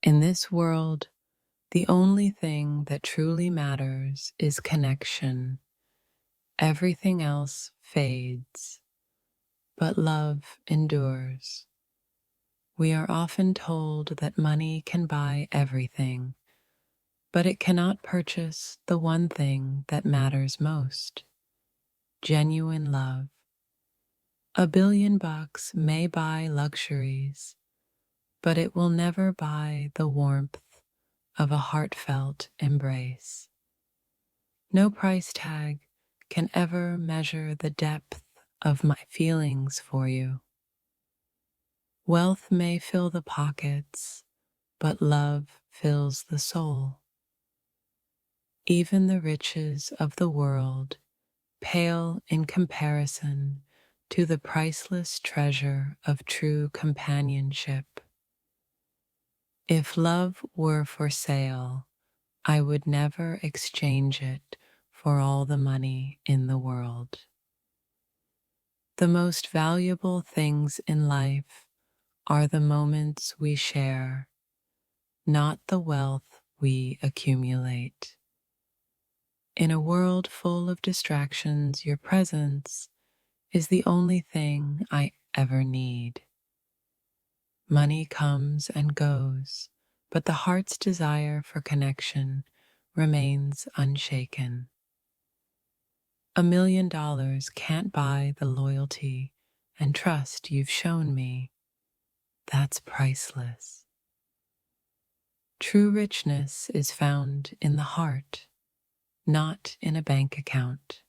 In this world, the only thing that truly matters is connection. Everything else fades, but love endures. We are often told that money can buy everything, but it cannot purchase the one thing that matters most: genuine love. $1 billion may buy luxuries, but it will never buy the warmth of a heartfelt embrace. No price tag can ever measure the depth of my feelings for you. Wealth may fill the pockets, but love fills the soul. Even the riches of the world pale in comparison to the priceless treasure of true companionship. If love were for sale, I would never exchange it for all the money in the world. The most valuable things in life are the moments we share, not the wealth we accumulate. In a world full of distractions, your presence is the only thing I ever need. Money comes and goes, but the heart's desire for connection remains unshaken. $1 million can't buy the loyalty and trust you've shown me. That's priceless. True richness is found in the heart, not in a bank account.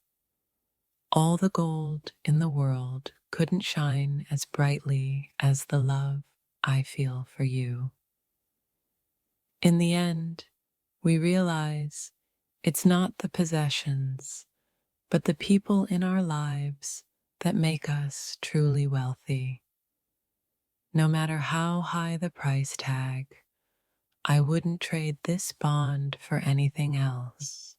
All the gold in the world couldn't shine as brightly as the love I feel for you. In the end, we realize it's not the possessions, but the people in our lives that make us truly wealthy. No matter how high the price tag, I wouldn't trade this bond for anything else.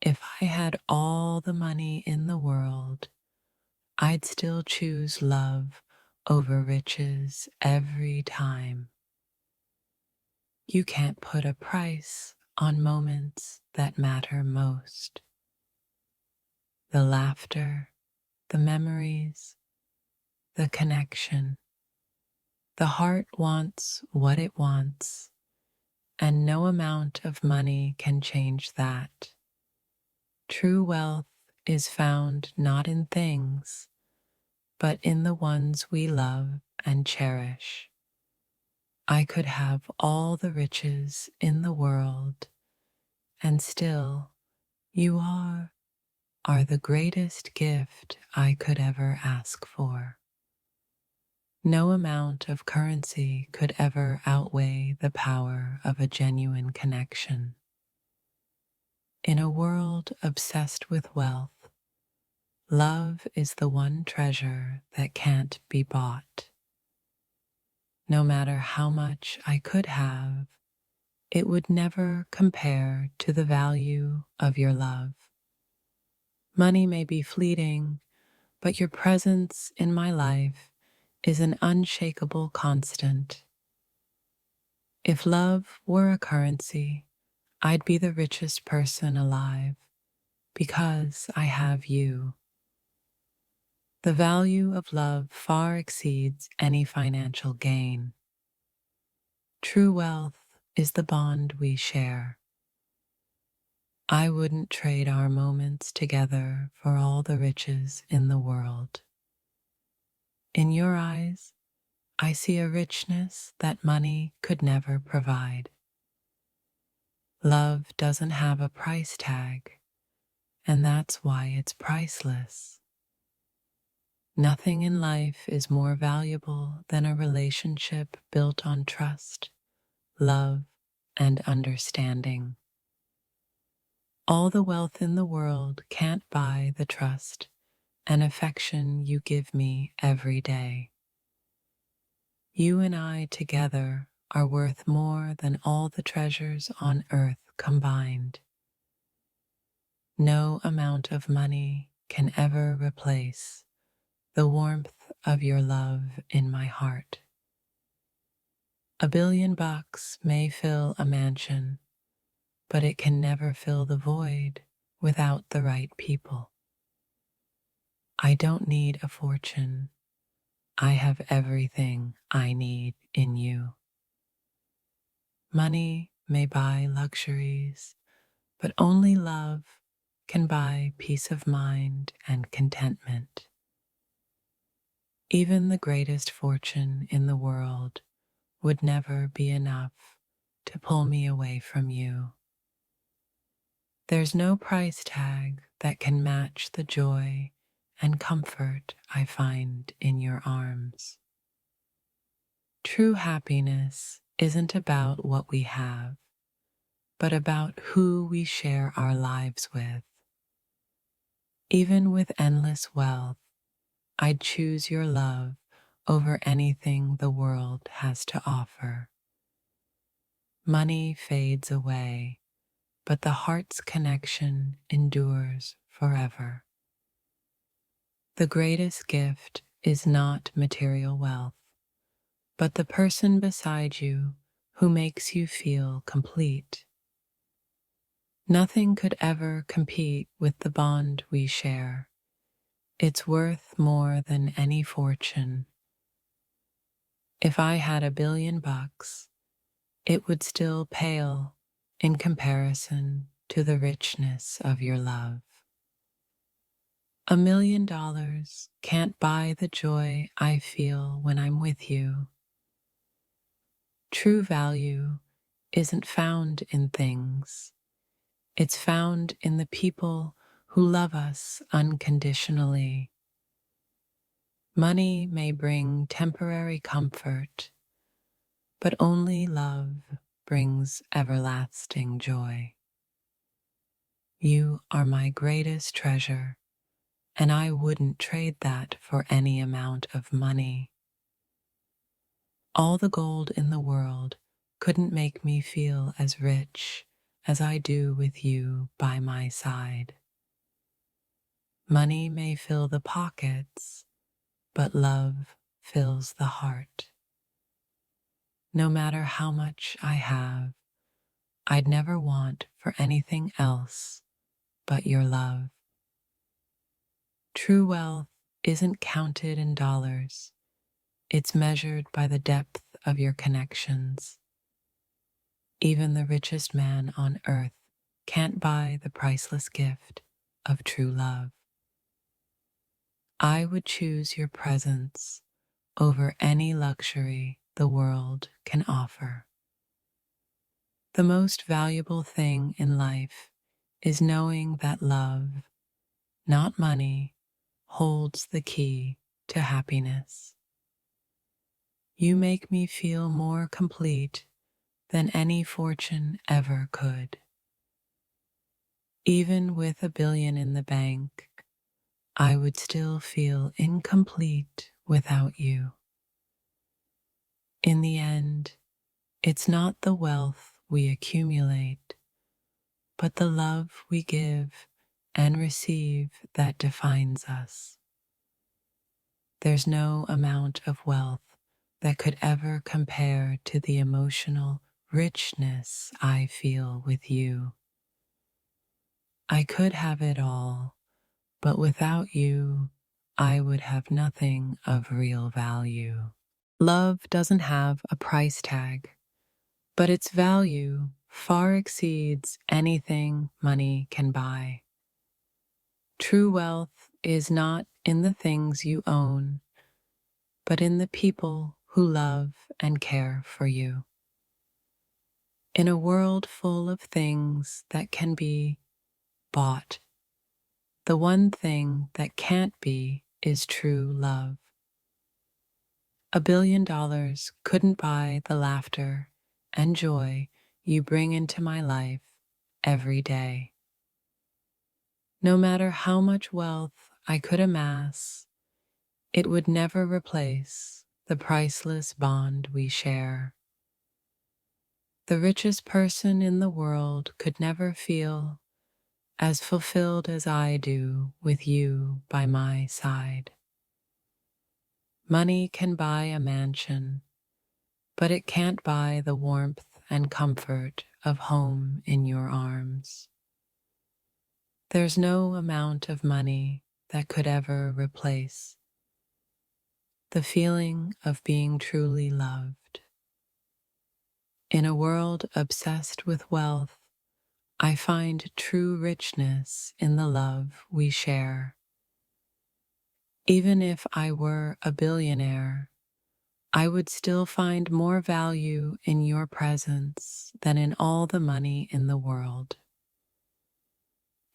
If I had all the money in the world, I'd still choose love over riches every time. You can't put a price on moments that matter most. The laughter, the memories, the connection. The heart wants what it wants, and no amount of money can change that. True wealth is found not in things, but in the ones we love and cherish. I could have all the riches in the world, and still you are the greatest gift I could ever ask for. No amount of currency could ever outweigh the power of a genuine connection. In a world obsessed with wealth, love is the one treasure that can't be bought. No matter how much I could have, it would never compare to the value of your love. Money may be fleeting, but your presence in my life is an unshakable constant. If love were a currency, I'd be the richest person alive because I have you. The value of love far exceeds any financial gain. True wealth is the bond we share. I wouldn't trade our moments together for all the riches in the world. In your eyes, I see a richness that money could never provide. Love doesn't have a price tag, and that's why it's priceless. Nothing in life is more valuable than a relationship built on trust, love, and understanding. All the wealth in the world can't buy the trust and affection you give me every day. You and I together are worth more than all the treasures on earth combined. No amount of money can ever replace the warmth of your love in my heart. $1 billion may fill a mansion, but it can never fill the void without the right people. I don't need a fortune. I have everything I need in you. Money may buy luxuries, but only love can buy peace of mind and contentment. Even the greatest fortune in the world would never be enough to pull me away from you. There's no price tag that can match the joy and comfort I find in your arms. True happiness isn't about what we have, but about who we share our lives with. Even with endless wealth, I'd choose your love over anything the world has to offer. Money fades away, but the heart's connection endures forever. The greatest gift is not material wealth, but the person beside you who makes you feel complete. Nothing could ever compete with the bond we share. It's worth more than any fortune. If I had $1 billion, it would still pale in comparison to the richness of your love. $1 million can't buy the joy I feel when I'm with you. True value isn't found in things. It's found in the people who love us unconditionally. Money may bring temporary comfort, but only love brings everlasting joy. You are my greatest treasure, and I wouldn't trade that for any amount of money. All the gold in the world couldn't make me feel as rich as I do with you by my side. Money may fill the pockets, but love fills the heart. No matter how much I have, I'd never want for anything else but your love. True wealth isn't counted in dollars. It's measured by the depth of your connections. Even the richest man on earth can't buy the priceless gift of true love. I would choose your presence over any luxury the world can offer. The most valuable thing in life is knowing that love, not money, holds the key to happiness. You make me feel more complete than any fortune ever could. Even with $1 billion in the bank, I would still feel incomplete without you. In the end, it's not the wealth we accumulate, but the love we give and receive that defines us. There's no amount of wealth that could ever compare to the emotional richness I feel with you. I could have it all, but without you, I would have nothing of real value. Love doesn't have a price tag, but its value far exceeds anything money can buy. True wealth is not in the things you own, but in the people who love and care for you. In a world full of things that can be bought, the one thing that can't be is true love. $1 billion couldn't buy the laughter and joy you bring into my life every day. No matter how much wealth I could amass, it would never replace the priceless bond we share. The richest person in the world could never feel as fulfilled as I do with you by my side. Money can buy a mansion, but it can't buy the warmth and comfort of home in your arms. There's no amount of money that could ever replace the feeling of being truly loved. In a world obsessed with wealth, I find true richness in the love we share. Even if I were a billionaire, I would still find more value in your presence than in all the money in the world.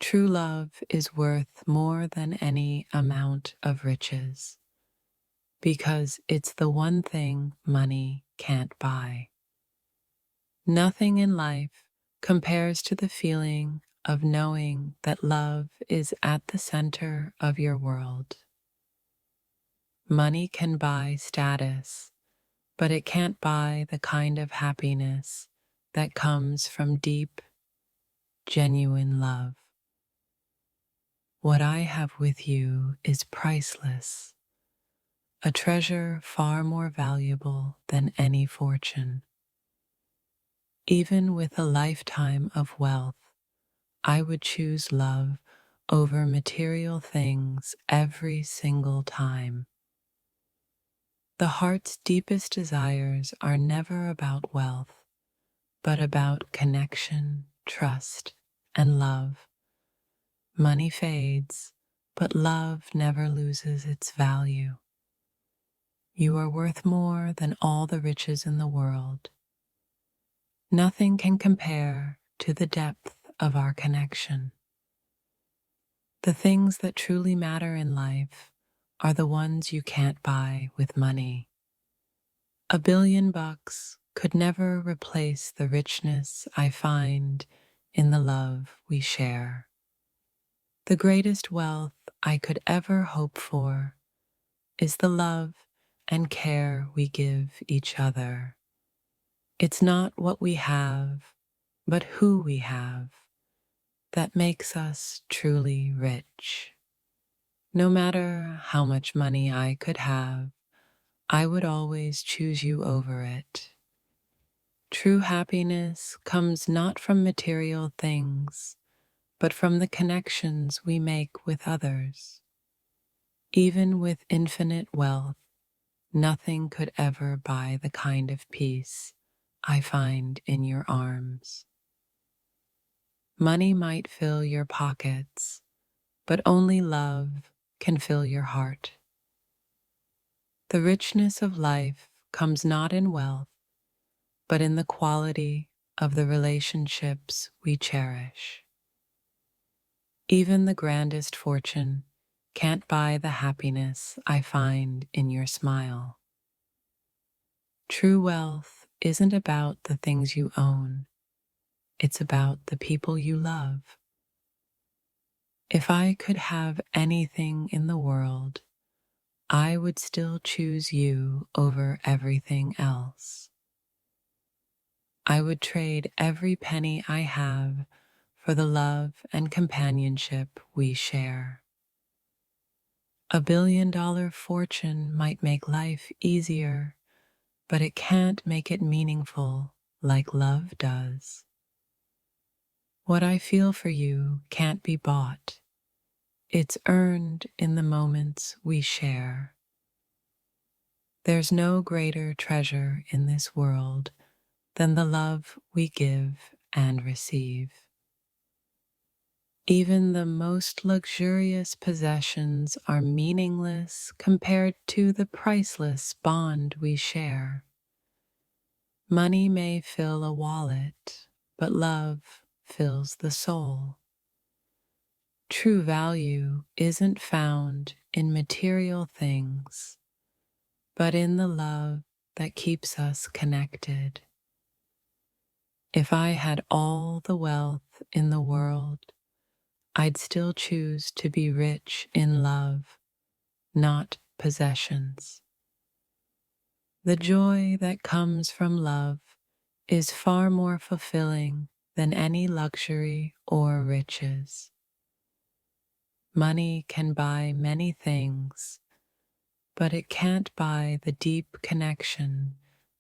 True love is worth more than any amount of riches, because it's the one thing money can't buy. Nothing in life compares to the feeling of knowing that love is at the center of your world. Money can buy status, but it can't buy the kind of happiness that comes from deep, genuine love. What I have with you is priceless, a treasure far more valuable than any fortune. Even with a lifetime of wealth, I would choose love over material things every single time. The heart's deepest desires are never about wealth, but about connection, trust, and love. Money fades, but love never loses its value. You are worth more than all the riches in the world. Nothing can compare to the depth of our connection. The things that truly matter in life are the ones you can't buy with money. $1 billion could never replace the richness I find in the love we share. The greatest wealth I could ever hope for is the love and care we give each other. It's not what we have, but who we have that makes us truly rich. No matter how much money I could have, I would always choose you over it. True happiness comes not from material things, but from the connections we make with others. Even with infinite wealth, nothing could ever buy the kind of peace I find in your arms. Money might fill your pockets, but only love can fill your heart. The richness of life comes not in wealth, but in the quality of the relationships we cherish. Even the grandest fortune can't buy the happiness I find in your smile. True wealth isn't about the things you own, it's about the people you love. If I could have anything in the world, I would still choose you over everything else. I would trade every penny I have for the love and companionship we share. $1 billion fortune might make life easier, but it can't make it meaningful like love does. What I feel for you can't be bought. It's earned in the moments we share. There's no greater treasure in this world than the love we give and receive. Even the most luxurious possessions are meaningless compared to the priceless bond we share. Money may fill a wallet, but love fills the soul. True value isn't found in material things, but in the love that keeps us connected. If I had all the wealth in the world, I'd still choose to be rich in love, not possessions. The joy that comes from love is far more fulfilling than any luxury or riches. Money can buy many things, but it can't buy the deep connection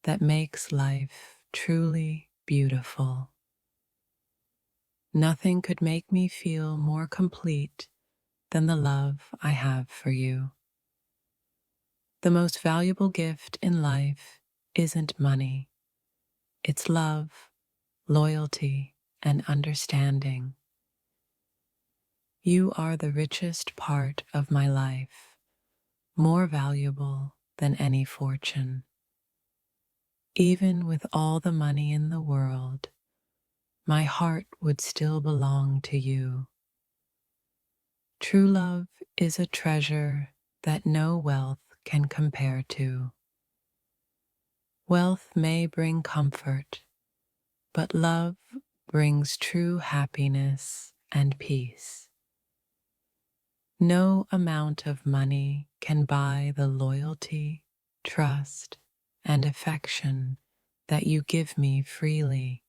that makes life truly beautiful. Nothing could make me feel more complete than the love I have for you. The most valuable gift in life isn't money, it's love, loyalty, and understanding. You are the richest part of my life, more valuable than any fortune. Even with all the money in the world, my heart would still belong to you. True love is a treasure that no wealth can compare to. Wealth may bring comfort, but love brings true happiness and peace. No amount of money can buy the loyalty, trust, and affection that you give me freely.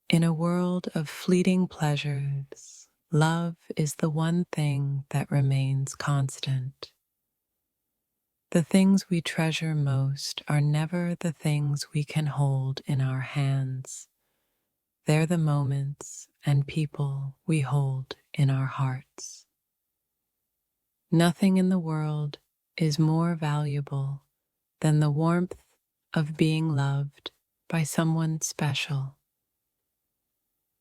In a world of fleeting pleasures, love is the one thing that remains constant. The things we treasure most are never the things we can hold in our hands. They're the moments and people we hold in our hearts. Nothing in the world is more valuable than the warmth of being loved by someone special.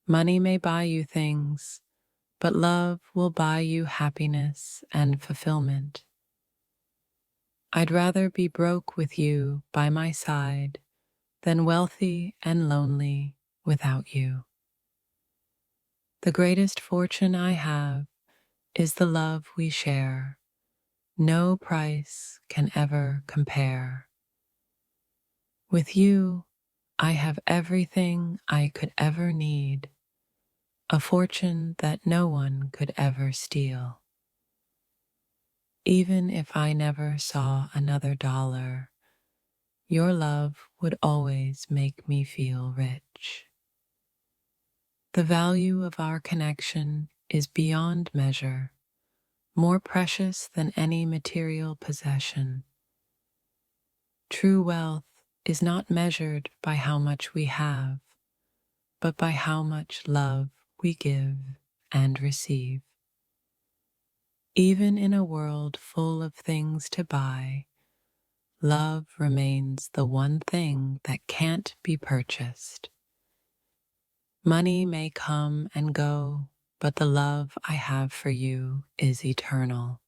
Money may buy you things, but love will buy you happiness and fulfillment. I'd rather be broke with you by my side than wealthy and lonely without you. The greatest fortune I have is the love we share. No price can ever compare. With you, I have everything I could ever need, a fortune that no one could ever steal. Even if I never saw another dollar, your love would always make me feel rich. The value of our connection is beyond measure, more precious than any material possession. True wealth is not measured by how much we have, but by how much love we give and receive. Even in a world full of things to buy, love remains the one thing that can't be purchased. Money may come and go, but the love I have for you is eternal.